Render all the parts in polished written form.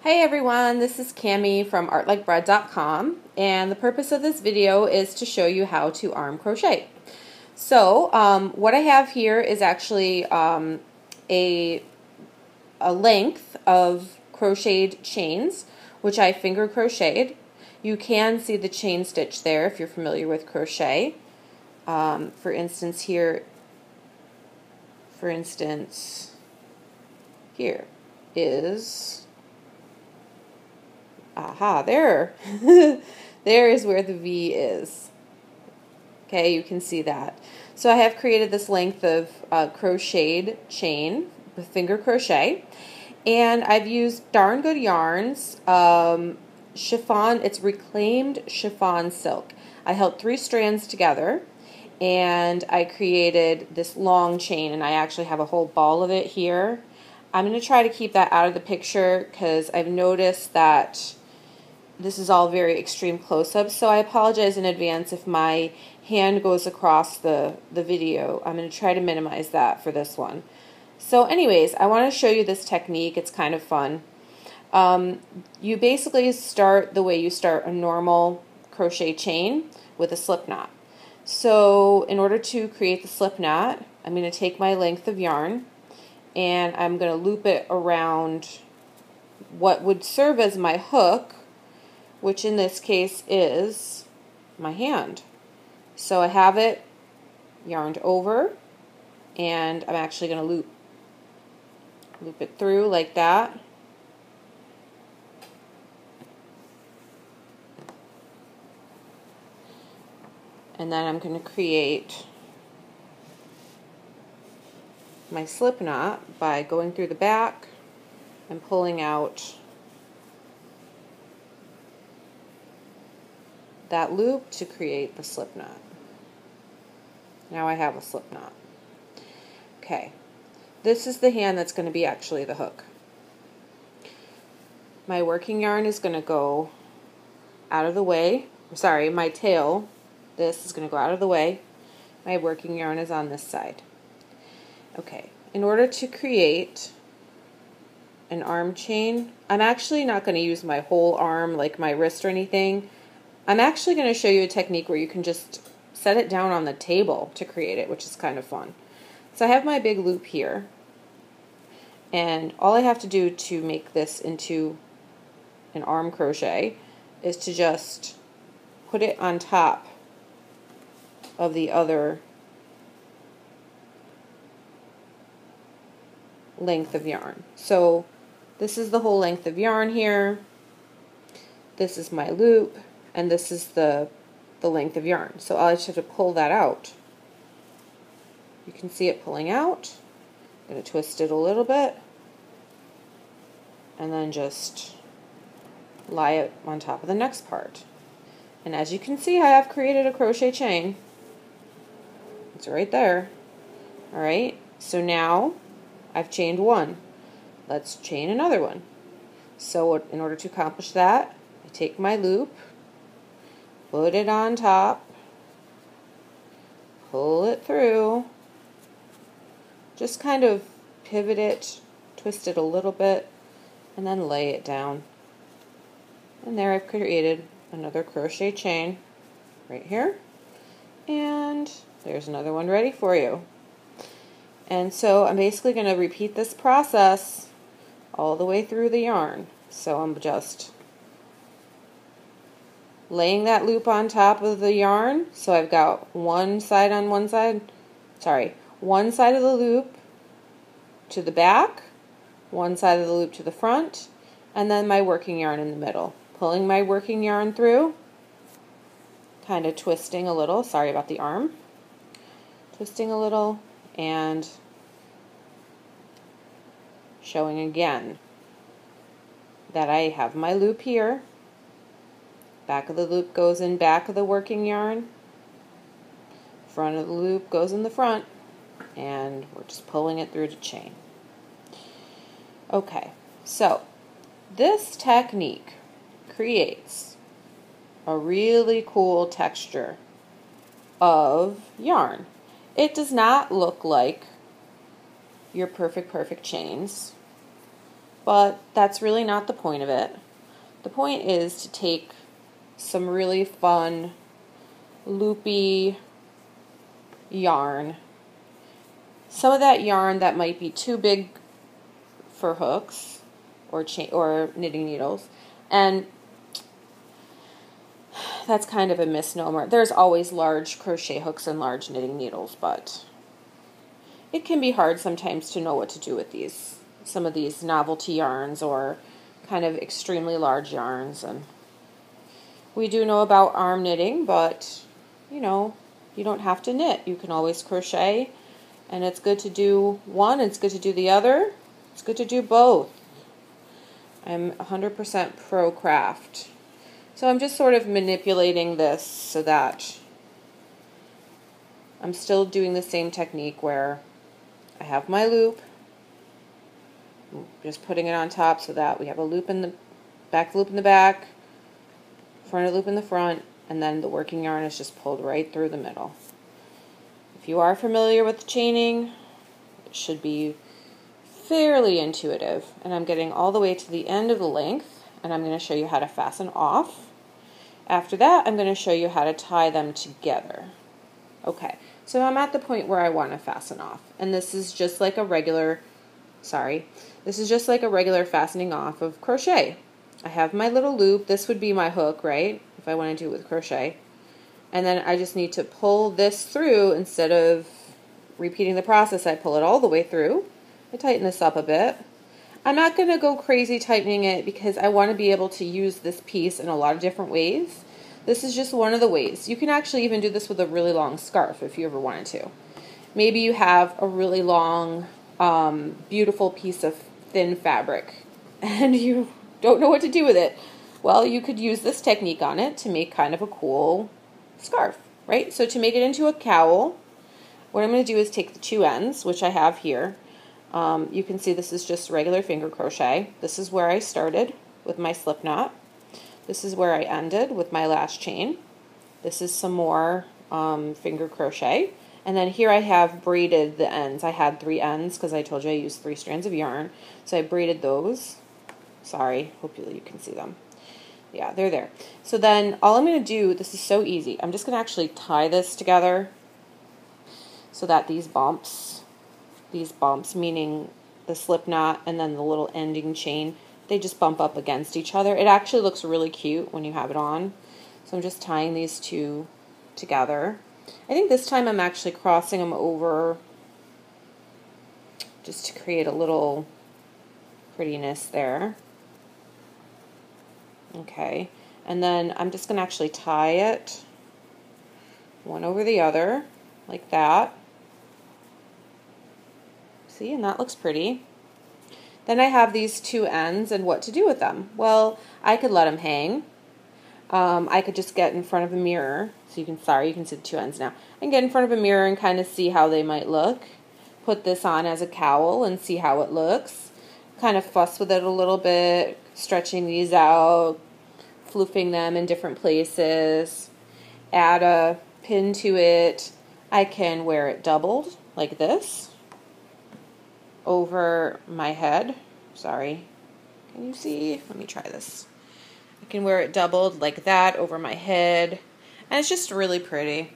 Hey everyone, this is Cami from artlikebread.com, and the purpose of this video is to show you how to arm crochet. So what I have here is actually a length of crocheted chains, which I finger crocheted. You can see the chain stitch there if you're familiar with crochet. For instance, here is there. There is where the V is. Okay, you can see that. So I have created this length of crocheted chain with finger crochet, and I've used darn good yarns. Chiffon, it's reclaimed chiffon silk. I held 3 strands together, and I created this long chain, and I actually have a whole ball of it here. I'm going to try to keep that out of the picture because I've noticed that this is all very extreme close-ups, so I apologize in advance if my hand goes across the video. I'm going to try to minimize that for this one. So anyways, I want to show you this technique. It's kind of fun. You basically start the way you start a normal crochet chain with a slip knot. So in order to create the slip knot, I'm going to take my length of yarn and I'm going to loop it around what would serve as my hook, which in this case is my hand. So I have it yarned over, and I'm actually going to loop it through like that. And then I'm going to create my slip knot by going through the back and pulling out that loop to create the slip knot. Now I have a slip knot. Okay, this is the hand that's going to be actually the hook. My working yarn is going to go out of the way. Sorry, my tail, this is going to go out of the way. My working yarn is on this side. Okay, in order to create an arm chain, I'm actually not going to use my whole arm like my wrist or anything. I'm actually going to show you a technique where you can just set it down on the table to create it, which is kind of fun. So I have my big loop here, and all I have to do to make this into an arm crochet is to just put it on top of the other length of yarn. So this is the whole length of yarn here. This is my loop. And this is the length of yarn. So I just have to pull that out. You can see it pulling out. I'm going to twist it a little bit. And then just lie it on top of the next part. And as you can see, I have created a crochet chain. It's right there. Alright, so now I've chained one. Let's chain another one. So in order to accomplish that, I take my loop, put it on top, pull it through, just kind of pivot it, twist it a little bit, and then lay it down. And there I've created another crochet chain right here, and there's another one ready for you. And so I'm basically going to repeat this process all the way through the yarn. So I'm just laying that loop on top of the yarn, so I've got one side of the loop to the back, one side of the loop to the front, and then my working yarn in the middle. Pulling my working yarn through, kind of twisting a little, sorry about the arm, twisting a little, and showing again that I have my loop here. Back of the loop goes in back of the working yarn, front of the loop goes in the front, and we're just pulling it through to chain. Okay, so this technique creates a really cool texture of yarn. It does not look like your perfect chains. but that's really not the point of it. The point is to take some really fun, loopy yarn. Some of that yarn that might be too big for hooks or knitting needles, and that's kind of a misnomer. There's always large crochet hooks and large knitting needles, but it can be hard sometimes to know what to do with these. Some of these novelty yarns or kind of extremely large yarns. And we do know about arm knitting, but you know, you don't have to knit. You can always crochet, and it's good to do one, it's good to do the other. It's good to do both. I'm 100% pro craft. So I'm just sort of manipulating this so that I'm still doing the same technique where I have my loop, I'm just putting it on top so that we have a loop in the back, loop in the back, front loop in the front, and then the working yarn is just pulled right through the middle. If you are familiar with the chaining, it should be fairly intuitive. And I'm getting all the way to the end of the length, and I'm going to show you how to fasten off. After that, I'm going to show you how to tie them together. Okay, so I'm at the point where I want to fasten off, and this is just like a regular, this is just like a regular fastening off of crochet. I have my little loop. This would be my hook, right, if I want to do it with crochet. And then I just need to pull this through. Instead of repeating the process, I pull it all the way through. I tighten this up a bit. I'm not going to go crazy tightening it because I want to be able to use this piece in a lot of different ways. This is just one of the ways. You can actually even do this with a really long scarf if you ever wanted to. Maybe you have a really long, beautiful piece of thin fabric and you don't know what to do with it. Well, you could use this technique on it to make kind of a cool scarf, right? So to make it into a cowl, what I'm going to do is take the two ends, which I have here. You can see this is just regular finger crochet. This is where I started with my slip knot. This is where I ended with my last chain. This is some more finger crochet. And then here I have braided the ends. I had 3 ends because I told you I used 3 strands of yarn. So I braided those. Sorry, hopefully you can see them. Yeah, they're there. So then all I'm going to do, this is so easy. I'm just going to actually tie this together so that these bumps meaning the slip knot and then the little ending chain, they just bump up against each other. It actually looks really cute when you have it on. So I'm just tying these two together. I think this time I'm actually crossing them over just to create a little prettiness there. Okay, and then I'm just going to actually tie it one over the other like that. See, and that looks pretty. Then I have these 2 ends and what to do with them. Well, I could let them hang. I could just get in front of a mirror. So you can see the 2 ends now. And get in front of a mirror and kind of see how they might look. Put this on as a cowl and see how it looks. Kind of fuss with it a little bit, stretching these out, floofing them in different places. Add a pin to it. I can wear it doubled like this over my head. Sorry, can you see? Let me try this. I can wear it doubled like that over my head, and it's just really pretty.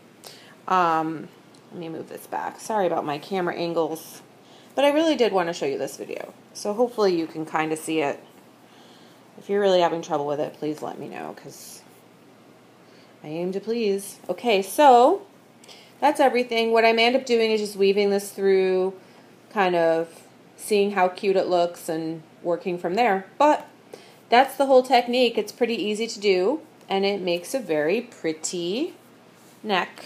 Let me move this back. Sorry about my camera angles, but I really did want to show you this video, so hopefully you can kind of see it. If you're really having trouble with it, please let me know, because I aim to please. Okay, so that's everything. What I may end up doing is just weaving this through, kind of seeing how cute it looks and working from there. But that's the whole technique. It's pretty easy to do, and it makes a very pretty neck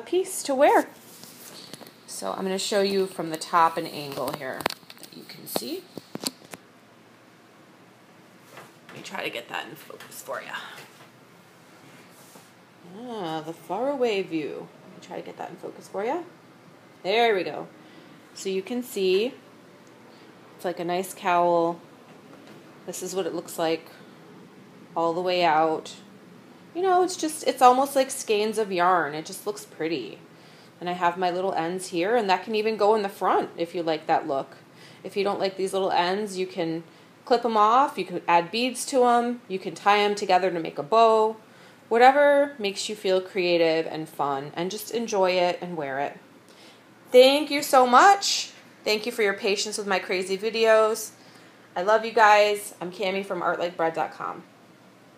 piece to wear. So I'm going to show you from the top an angle here that you can see. Let me try to get that in focus for you. The far away view. Let me try to get that in focus for you. There we go. So you can see it's like a nice cowl. This is what it looks like all the way out. You know, it's almost like skeins of yarn. It just looks pretty. And I have my little ends here, and that can even go in the front if you like that look. If you don't like these little ends, you can clip them off, you can add beads to them, you can tie them together to make a bow. Whatever makes you feel creative and fun, and just enjoy it and wear it. Thank you so much. Thank you for your patience with my crazy videos. I love you guys. I'm Cami from artlikebread.com.